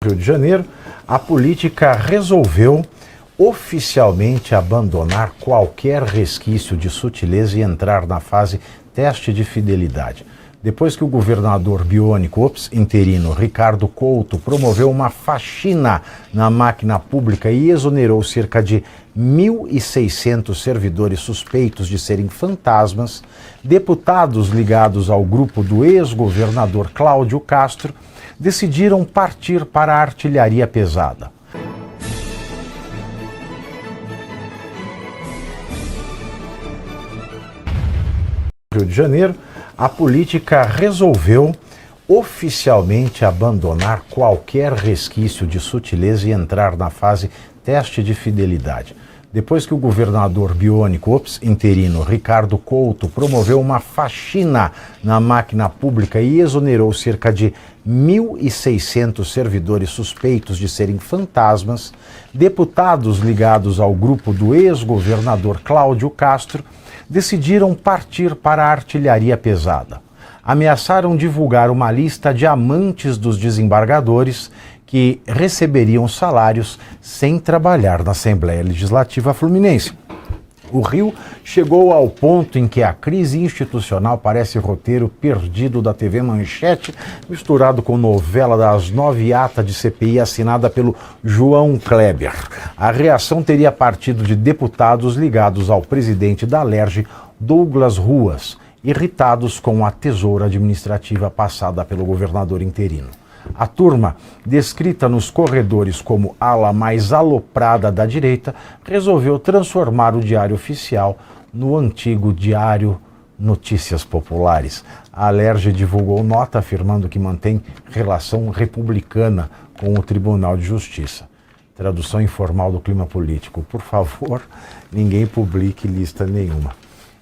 Rio de Janeiro, a política resolveu oficialmente abandonar qualquer resquício de sutileza e entrar na fase teste de fidelidade. Depois que o governador biônico interino Ricardo Couto promoveu uma faxina na máquina pública e exonerou cerca de 1.600 servidores suspeitos de serem fantasmas, deputados ligados ao grupo do ex-governador Cláudio Castro decidiram partir para a artilharia pesada. Rio de Janeiro, a política resolveu oficialmente abandonar qualquer resquício de sutileza e entrar na fase teste de fidelidade. Depois que o governador biônico interino Ricardo Couto promoveu uma faxina na máquina pública e exonerou cerca de 1.600 servidores suspeitos de serem fantasmas, deputados ligados ao grupo do ex-governador Cláudio Castro decidiram partir para a artilharia pesada. Ameaçaram divulgar uma lista de amantes dos desembargadores que receberiam salários sem trabalhar na Assembleia Legislativa Fluminense. O Rio chegou ao ponto em que a crise institucional parece roteiro perdido da TV Manchete, misturado com novela das 9 e ata de CPI assinada pelo João Kleber. A reação teria partido de deputados ligados ao presidente da Alerj, Douglas Ruas, irritados com a tesoura administrativa passada pelo governador interino. A turma, descrita nos corredores como a ala mais aloprada da direita, resolveu transformar o Diário Oficial no antigo Diário Notícias Populares. A Alerj divulgou nota afirmando que mantém relação republicana com o Tribunal de Justiça. Tradução informal do clima político. Por favor, ninguém publique lista nenhuma.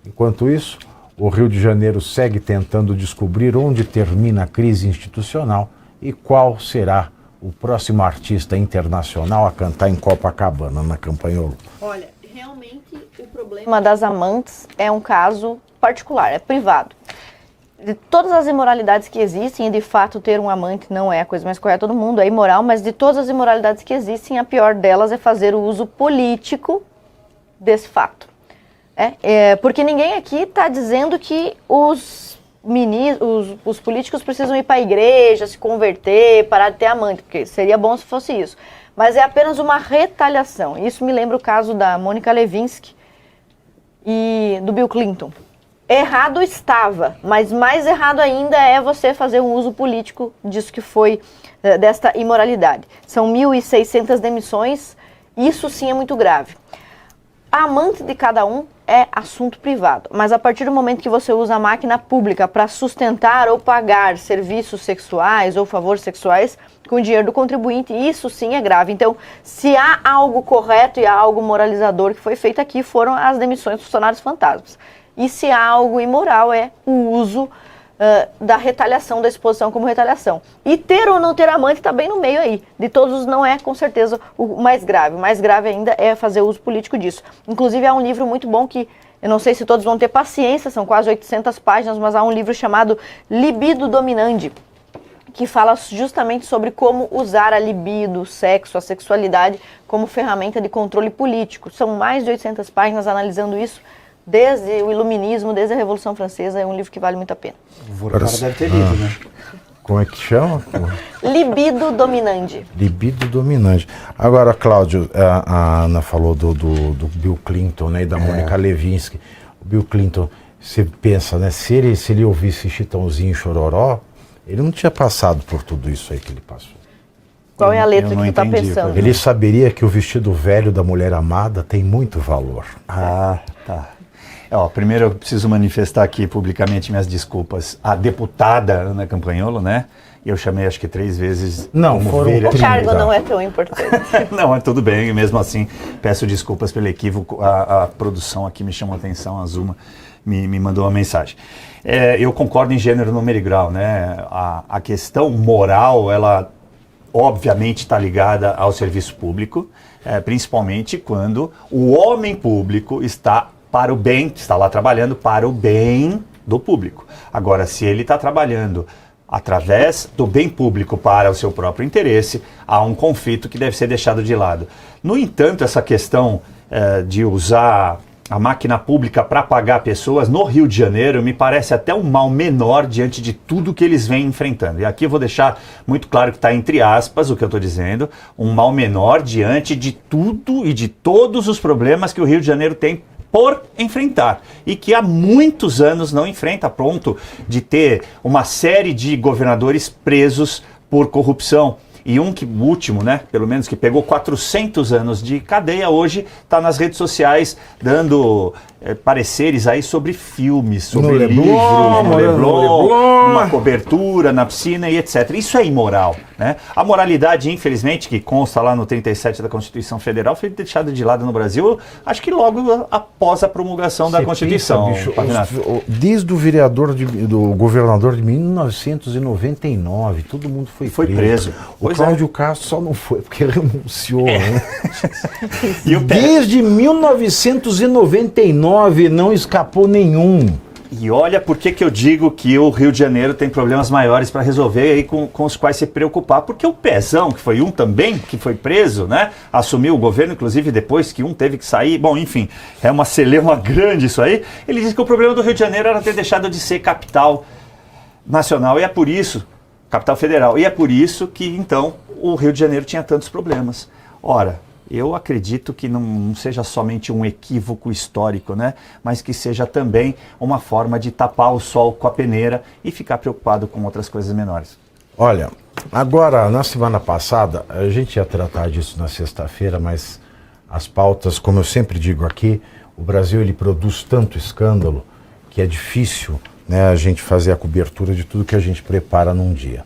Enquanto isso, o Rio de Janeiro segue tentando descobrir onde termina a crise institucional e qual será o próximo artista internacional a cantar em Copacabana, na Campanholo. Olha, realmente o problema das amantes é um caso particular, é privado. De todas as imoralidades que existem, e de fato ter um amante não é a coisa mais correta do mundo, é imoral, mas de todas as imoralidades que existem, a pior delas é fazer o uso político desse fato. Porque ninguém aqui está dizendo que os políticos precisam ir para a igreja, se converter, parar de ter amante, porque seria bom se fosse isso. Mas é apenas uma retaliação. Isso me lembra o caso da Mônica Lewinsky e do Bill Clinton. Errado estava, mas mais errado ainda é você fazer um uso político disso que foi, desta imoralidade. São 1.600 demissões, isso sim é muito grave. A amante de cada um é assunto privado, mas a partir do momento que você usa a máquina pública para sustentar ou pagar serviços sexuais ou favores sexuais com dinheiro do contribuinte, isso sim é grave. Então, se há algo correto e há algo moralizador que foi feito aqui, foram as demissões dos funcionários fantasmas. E se há algo imoral é o uso da retaliação, da exposição como retaliação. E ter ou não ter amante está bem no meio aí. De todos não é, com certeza, o mais grave. O mais grave ainda é fazer uso político disso. Inclusive, há um livro muito bom que, eu não sei se todos vão ter paciência, são quase 800 páginas, mas há um livro chamado Libido Dominandi, que fala justamente sobre como usar a libido, o sexo, a sexualidade como ferramenta de controle político. São mais de 800 páginas analisando isso, desde o Iluminismo, desde a Revolução Francesa. É um livro que vale muito a pena. O cara deve ter lido, né? Como é que chama? Libido Dominandi. Libido Dominandi. Agora, Cláudio, a Ana falou do Bill Clinton, né, e da Mônica Lewinsky. O Bill Clinton, você pensa, né, se ele ouvisse Chitãozinho e Chororó, ele não tinha passado por tudo isso aí que ele passou. Qual é a letra que tu está pensando? Ele saberia que o vestido velho da mulher amada tem muito valor. Ah, tá. Primeiro eu preciso manifestar aqui publicamente minhas desculpas à deputada Ana Campanholo, né? Eu chamei acho que 3 vezes. Não, o cargo não é tão importante. Não, é tudo bem, mesmo assim peço desculpas pelo equívoco. A produção aqui me chamou a atenção, a Zuma me mandou uma mensagem. Eu concordo em gênero, número e grau, né? A questão moral, ela obviamente está ligada ao serviço público, principalmente quando o homem público está para o bem, está lá trabalhando para o bem do público. Agora, se ele está trabalhando através do bem público para o seu próprio interesse, há um conflito que deve ser deixado de lado. No entanto, essa questão de usar a máquina pública para pagar pessoas no Rio de Janeiro me parece até um mal menor diante de tudo que eles vêm enfrentando. E aqui eu vou deixar muito claro que está entre aspas o que eu estou dizendo, um mal menor diante de tudo e de todos os problemas que o Rio de Janeiro tem por enfrentar e que há muitos anos não enfrenta, a ponto de ter uma série de governadores presos por corrupção. E o último, né, pelo menos que pegou 400 anos de cadeia, hoje está nas redes sociais dando pareceres aí sobre filmes, sobre livros, no Leblon, numa cobertura, na piscina e etc. Isso é imoral, né? A moralidade, infelizmente, que consta lá no 37 da Constituição Federal, foi deixada de lado no Brasil, acho que logo após a promulgação da Constituição. Pensa, bicho, desde o do governador de 1999, todo mundo foi preso. O Cláudio Castro só não foi porque renunciou. Né? Desde 1999 não escapou nenhum. E olha por que eu digo que o Rio de Janeiro tem problemas maiores para resolver aí com os quais se preocupar. Porque o Pezão, que foi um também, que foi preso, né? Assumiu o governo, inclusive depois que um teve que sair. Bom, enfim, é uma celeuma grande isso aí. Ele disse que o problema do Rio de Janeiro era ter deixado de ser capital nacional. E é por isso, capital federal. E é por isso que, então, o Rio de Janeiro tinha tantos problemas. Ora, eu acredito que não seja somente um equívoco histórico, né? Mas que seja também uma forma de tapar o sol com a peneira e ficar preocupado com outras coisas menores. Olha, agora, na semana passada, a gente ia tratar disso na sexta-feira, mas as pautas, como eu sempre digo aqui, o Brasil ele produz tanto escândalo que é difícil, né, a gente fazer a cobertura de tudo que a gente prepara num dia.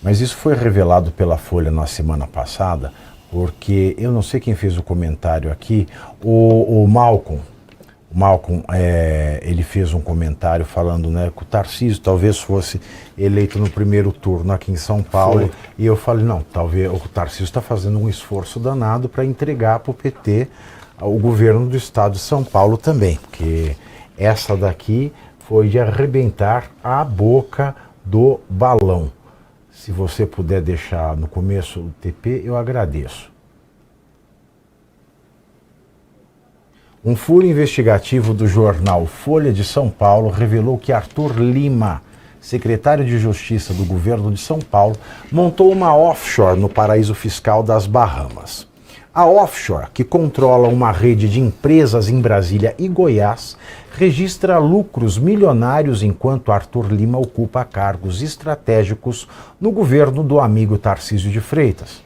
Mas isso foi revelado pela Folha na semana passada, porque eu não sei quem fez o comentário aqui, o Malcolm, ele fez um comentário falando, né, que o Tarcísio talvez fosse eleito no primeiro turno aqui em São Paulo. E eu falei, não, talvez o Tarcísio está fazendo um esforço danado para entregar para o PT o governo do estado de São Paulo também, porque essa daqui foi de arrebentar a boca do balão. Se você puder deixar no começo o TP, eu agradeço. Um furo investigativo do jornal Folha de São Paulo revelou que Arthur Lima, secretário de Justiça do governo de São Paulo, montou uma offshore no paraíso fiscal das Bahamas. A offshore, que controla uma rede de empresas em Brasília e Goiás, registra lucros milionários enquanto Arthur Lima ocupa cargos estratégicos no governo do amigo Tarcísio de Freitas.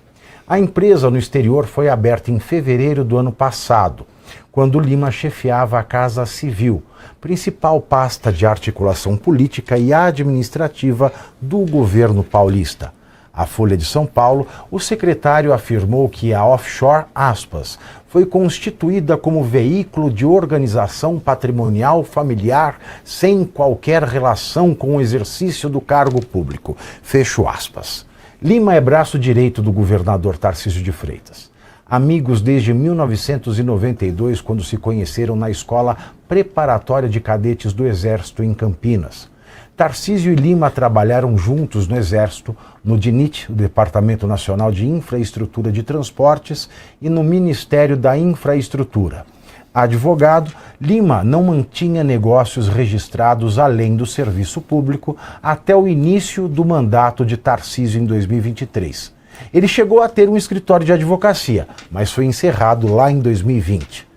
A empresa no exterior foi aberta em fevereiro do ano passado, quando Lima chefiava a Casa Civil, principal pasta de articulação política e administrativa do governo paulista. A Folha de São Paulo, o secretário afirmou que a offshore, aspas, foi constituída como veículo de organização patrimonial familiar sem qualquer relação com o exercício do cargo público. Fecho aspas. Lima é braço direito do governador Tarcísio de Freitas. Amigos desde 1992, quando se conheceram na Escola Preparatória de Cadetes do Exército em Campinas. Tarcísio e Lima trabalharam juntos no Exército, no DINIT, o Departamento Nacional de Infraestrutura de Transportes, e no Ministério da Infraestrutura. Advogado, Lima não mantinha negócios registrados além do serviço público até o início do mandato de Tarcísio em 2023. Ele chegou a ter um escritório de advocacia, mas foi encerrado lá em 2020.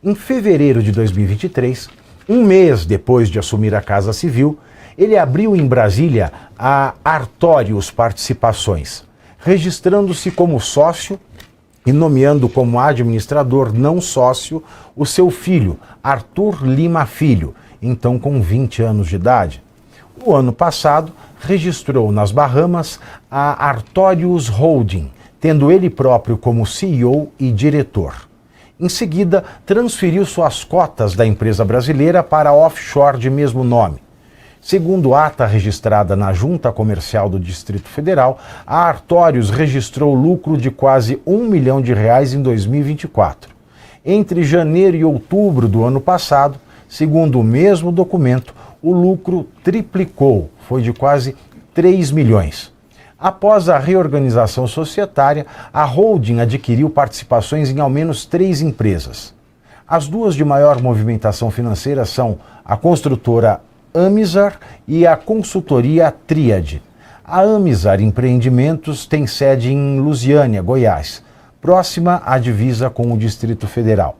Em fevereiro de 2023, um mês depois de assumir a Casa Civil, ele abriu em Brasília a Artorius Participações, registrando-se como sócio e nomeando como administrador não sócio o seu filho, Arthur Lima Filho, então com 20 anos de idade. No ano passado, registrou nas Bahamas a Artorius Holding, tendo ele próprio como CEO e diretor. Em seguida, transferiu suas cotas da empresa brasileira para a offshore de mesmo nome. Segundo ata registrada na Junta Comercial do Distrito Federal, a Artorius registrou lucro de quase R$ 1 milhão em 2024. Entre janeiro e outubro do ano passado, segundo o mesmo documento, o lucro triplicou, foi de quase 3 milhões. Após a reorganização societária, a holding adquiriu participações em ao menos 3 empresas. As duas de maior movimentação financeira são a construtora Amizar e a consultoria Tríade. A Amizar Empreendimentos tem sede em Lusiânia, Goiás, próxima à divisa com o Distrito Federal.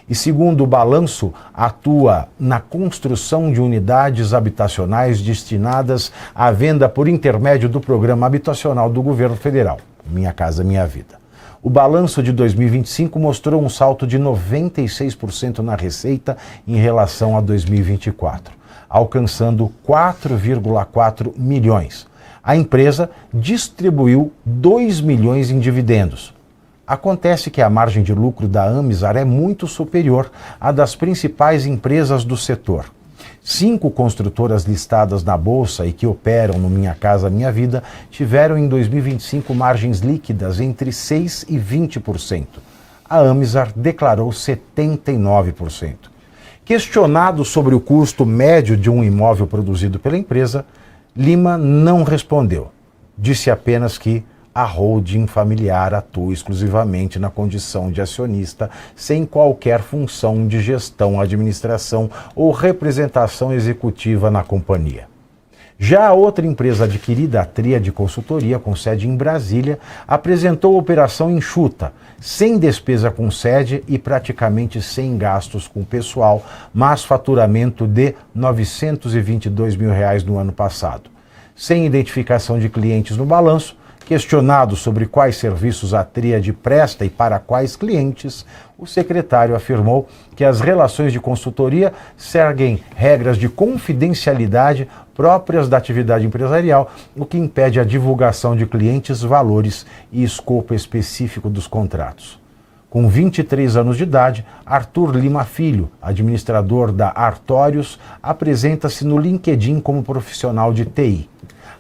E segundo o balanço, atua na construção de unidades habitacionais destinadas à venda por intermédio do Programa Habitacional do Governo Federal, Minha Casa Minha Vida. O balanço de 2025 mostrou um salto de 96% na receita em relação a 2024, alcançando 4,4 milhões. A empresa distribuiu 2 milhões em dividendos. Acontece que a margem de lucro da Amizar é muito superior à das principais empresas do setor. 5 construtoras listadas na Bolsa e que operam no Minha Casa Minha Vida tiveram em 2025 margens líquidas entre 6% e 20%. A Amizar declarou 79%. Questionado sobre o custo médio de um imóvel produzido pela empresa, Lima não respondeu. Disse apenas que a holding familiar atua exclusivamente na condição de acionista, sem qualquer função de gestão, administração ou representação executiva na companhia. Já a outra empresa adquirida, a Tríade Consultoria, com sede em Brasília, apresentou operação enxuta, sem despesa com sede e praticamente sem gastos com pessoal, mas faturamento de R$ 922 mil no ano passado. Sem identificação de clientes no balanço, questionado sobre quais serviços a Tríade presta e para quais clientes, o secretário afirmou que as relações de consultoria seguem regras de confidencialidade próprias da atividade empresarial, o que impede a divulgação de clientes, valores e escopo específico dos contratos. Com 23 anos de idade, Arthur Lima Filho, administrador da Artorius, apresenta-se no LinkedIn como profissional de TI.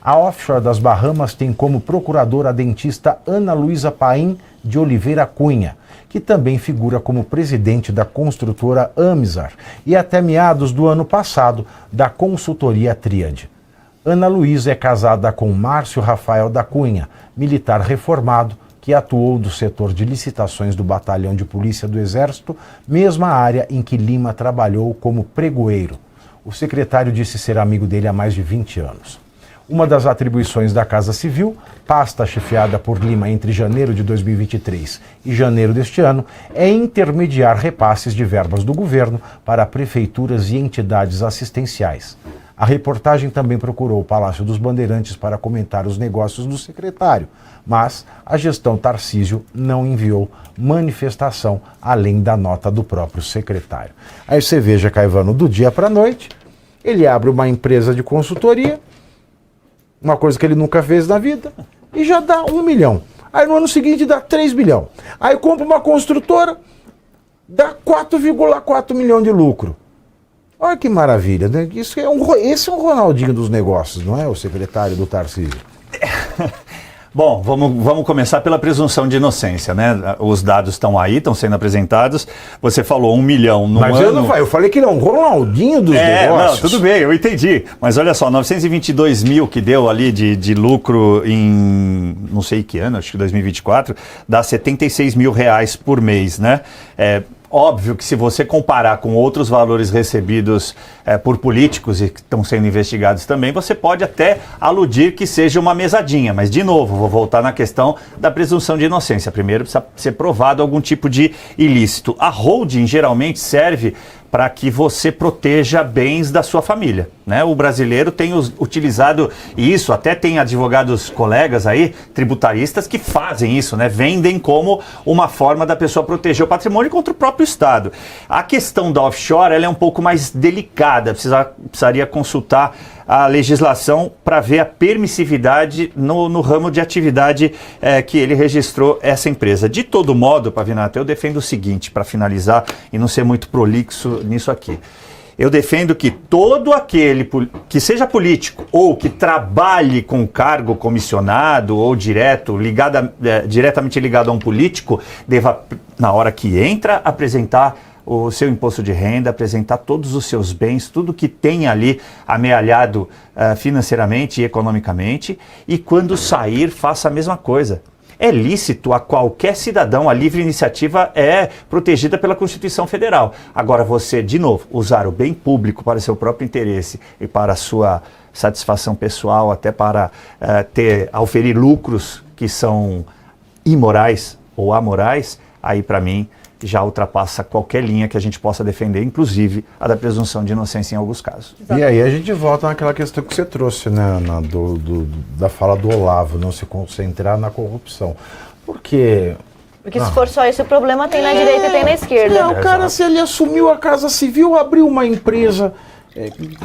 A offshore das Bahamas tem como procuradora a dentista Ana Luísa Paim de Oliveira Cunha, que também figura como presidente da construtora Amizar e até meados do ano passado da consultoria Tríade. Ana Luísa é casada com Márcio Rafael da Cunha, militar reformado que atuou do setor de licitações do Batalhão de Polícia do Exército, mesma área em que Lima trabalhou como pregoeiro. O secretário disse ser amigo dele há mais de 20 anos. Uma das atribuições da Casa Civil, pasta chefiada por Lima entre janeiro de 2023 e janeiro deste ano, é intermediar repasses de verbas do governo para prefeituras e entidades assistenciais. A reportagem também procurou o Palácio dos Bandeirantes para comentar os negócios do secretário, mas a gestão Tarcísio não enviou manifestação além da nota do próprio secretário. Aí você veja, Caivano, do dia para a noite, ele abre uma empresa de consultoria, uma coisa que ele nunca fez na vida, e já dá 1 milhão. Aí no ano seguinte dá 3 milhões. Aí compra uma construtora, dá 4,4 milhões de lucro. Olha que maravilha, né? Esse é um Ronaldinho dos negócios, não é? O secretário do Tarcísio. Bom, vamos começar pela presunção de inocência, né? Os dados estão aí, estão sendo apresentados. Você falou 1 milhão no ano... Mas eu falei que ele é um Ronaldinho dos negócios. Não, tudo bem, eu entendi. Mas olha só, 922 mil que deu ali de lucro em não sei que ano, acho que 2024, dá 76 mil reais por mês, né? Óbvio que se você comparar com outros valores recebidos por políticos e que estão sendo investigados também, você pode até aludir que seja uma mesadinha. Mas, de novo, vou voltar na questão da presunção de inocência. Primeiro precisa ser provado algum tipo de ilícito. A holding geralmente serve para que você proteja bens da sua família, né? O brasileiro tem utilizado isso, até tem advogados colegas aí, tributaristas, que fazem isso, né? Vendem como uma forma da pessoa proteger o patrimônio contra o próprio Estado. A questão da offshore, ela é um pouco mais delicada, precisaria consultar a legislação para ver a permissividade no ramo de atividade que ele registrou essa empresa. De todo modo, Pavinato, eu defendo o seguinte, para finalizar e não ser muito prolixo nisso aqui. Eu defendo que todo aquele que seja político ou que trabalhe com cargo comissionado ou diretamente ligado a um político, deva, na hora que entra, apresentar o seu imposto de renda, apresentar todos os seus bens, tudo que tem ali amealhado financeiramente e economicamente, e quando sair, faça a mesma coisa. É lícito a qualquer cidadão, a livre iniciativa é protegida pela Constituição Federal. Agora você, de novo, usar o bem público para seu próprio interesse e para a sua satisfação pessoal, até para oferir lucros que são imorais ou amorais, aí para mim já ultrapassa qualquer linha que a gente possa defender, inclusive a da presunção de inocência em alguns casos. E aí a gente volta naquela questão que você trouxe, né, da fala do Olavo, não se concentrar na corrupção. Porque se for só esse o problema, tem na direita e tem na esquerda. O cara, se ele assumiu a Casa Civil, abriu uma empresa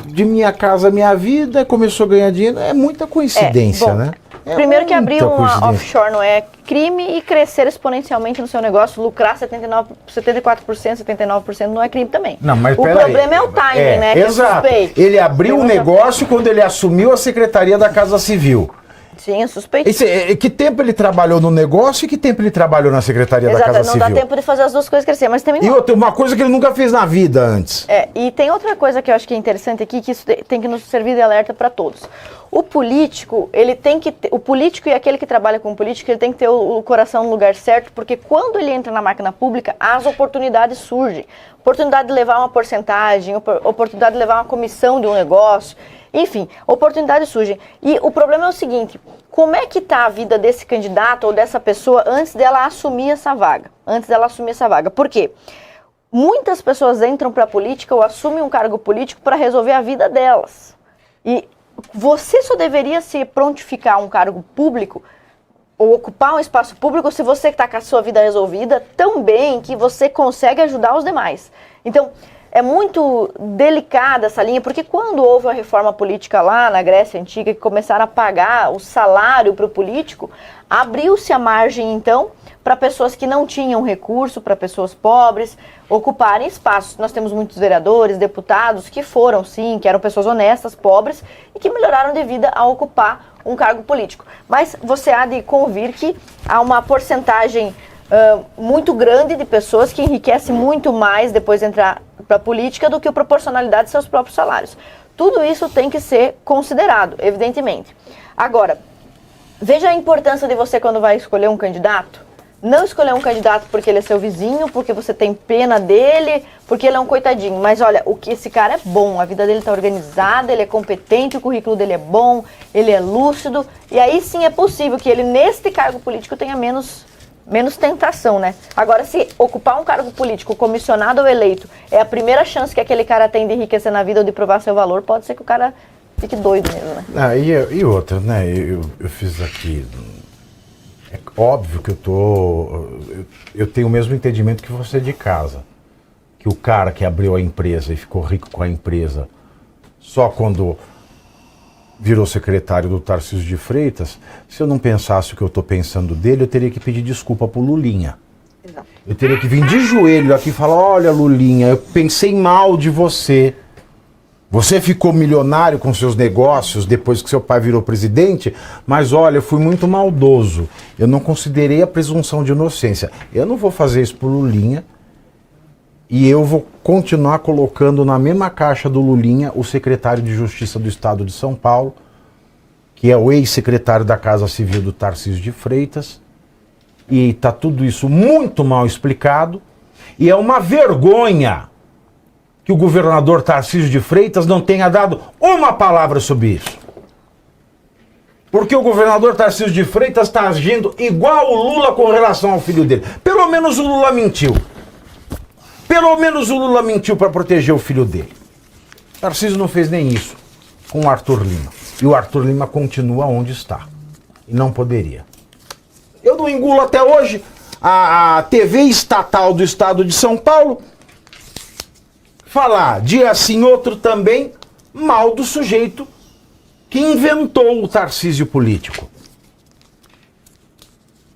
de Minha Casa Minha Vida, começou a ganhar dinheiro, é muita coincidência, né? Primeiro que abrir uma offshore não é crime e crescer exponencialmente no seu negócio, lucrar 74%, 79% não é crime também. Não, mas o problema é o timing, né? Exato. Ele abriu um negócio quando ele assumiu a Secretaria da Casa Civil. Sim, eu suspeito. Que tempo ele trabalhou no negócio e que tempo ele trabalhou na Secretaria da Casa Civil? Não dá tempo de fazer as duas coisas crescer, mas também não. E outra, uma coisa que ele nunca fez na vida antes. E tem outra coisa que eu acho que é interessante aqui, que isso tem que nos servir de alerta para todos. O político, o político e aquele que trabalha com política, ele tem que ter o coração no lugar certo, porque quando ele entra na máquina pública, as oportunidades surgem. Oportunidade de levar uma porcentagem, oportunidade de levar uma comissão de um negócio, enfim, oportunidades surgem. E o problema é o seguinte, como é que está a vida desse candidato ou dessa pessoa antes dela assumir essa vaga? Por quê? Muitas pessoas entram para a política ou assumem um cargo político para resolver a vida delas. E você só deveria se prontificar um cargo público ou ocupar um espaço público se você está com a sua vida resolvida tão bem que você consegue ajudar os demais. Então, é muito delicada essa linha, porque quando houve a reforma política lá na Grécia Antiga, que começaram a pagar o salário para o político, abriu-se a margem, então, para pessoas que não tinham recurso, para pessoas pobres, ocuparem espaços. Nós temos muitos vereadores, deputados que foram, sim, que eram pessoas honestas, pobres, e que melhoraram de vida a ocupar um cargo político. Mas você há de convir que há uma porcentagem muito grande de pessoas que enriquecem muito mais depois de entrar para a política do que a proporcionalidade de seus próprios salários. Tudo isso tem que ser considerado, evidentemente. Agora, veja a importância de você quando vai escolher um candidato. Não escolher um candidato porque ele é seu vizinho, porque você tem pena dele, porque ele é um coitadinho. Mas olha, esse cara é bom, a vida dele está organizada, ele é competente, o currículo dele é bom, ele é lúcido. E aí sim é possível que ele, neste cargo político, tenha menos tentação, né? Agora, se ocupar um cargo político, comissionado ou eleito, é a primeira chance que aquele cara tem de enriquecer na vida ou de provar seu valor, pode ser que o cara fique doido mesmo, né? E outra, né? Eu fiz aqui... É óbvio que eu tenho o mesmo entendimento que você de casa. Que o cara que abriu a empresa e ficou rico com a empresa só quando virou secretário do Tarcísio de Freitas, se eu não pensasse o que eu estou pensando dele, eu teria que pedir desculpa pro Lulinha. Exato. Eu teria que vir de joelho aqui e falar, olha Lulinha, eu pensei mal de você. Você ficou milionário com seus negócios depois que seu pai virou presidente, mas olha, eu fui muito maldoso. Eu não considerei a presunção de inocência. Eu não vou fazer isso pro Lulinha e eu vou continuar colocando na mesma caixa do Lulinha o secretário de Justiça do Estado de São Paulo, que é o ex-secretário da Casa Civil do Tarcísio de Freitas, e tá tudo isso muito mal explicado, e é uma vergonha que o governador Tarcísio de Freitas não tenha dado uma palavra sobre isso. Porque o governador Tarcísio de Freitas está agindo igual o Lula com relação ao filho dele. Pelo menos o Lula mentiu. Pelo menos o Lula mentiu para proteger o filho dele. Tarcísio não fez nem isso com o Arthur Lima. E o Arthur Lima continua onde está. E não poderia. Eu não engulo até hoje a TV estatal do estado de São Paulo falar dia sim, outro também, mal do sujeito que inventou o Tarcísio político.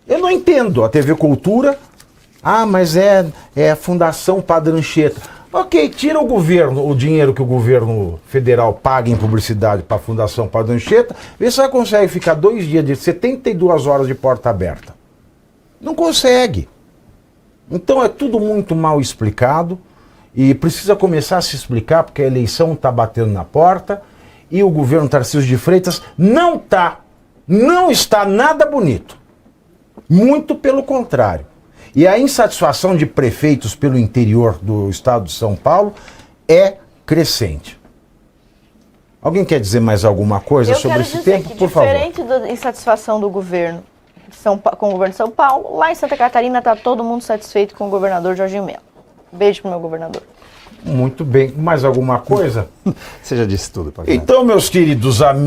Eu não entendo a TV Cultura. Ah, mas é a Fundação Padre Anchieta. Ok, tira o dinheiro que o governo federal paga em publicidade para a Fundação Padre Anchieta, vê se ela consegue ficar 2 dias de 72 horas de porta aberta. Não consegue. Então é tudo muito mal explicado. E precisa começar a se explicar, porque a eleição está batendo na porta e o governo Tarcísio de Freitas não está nada bonito. Muito pelo contrário. E a insatisfação de prefeitos pelo interior do estado de São Paulo é crescente. Alguém quer dizer mais alguma coisa sobre esse tema? Por favor. Diferente da insatisfação do governo com o governo de São Paulo, lá em Santa Catarina está todo mundo satisfeito com o governador Jorginho Melo. Beijo pro meu governador. Muito bem. Mais alguma coisa? Você já disse tudo, Pagani. Então, meus queridos amigos,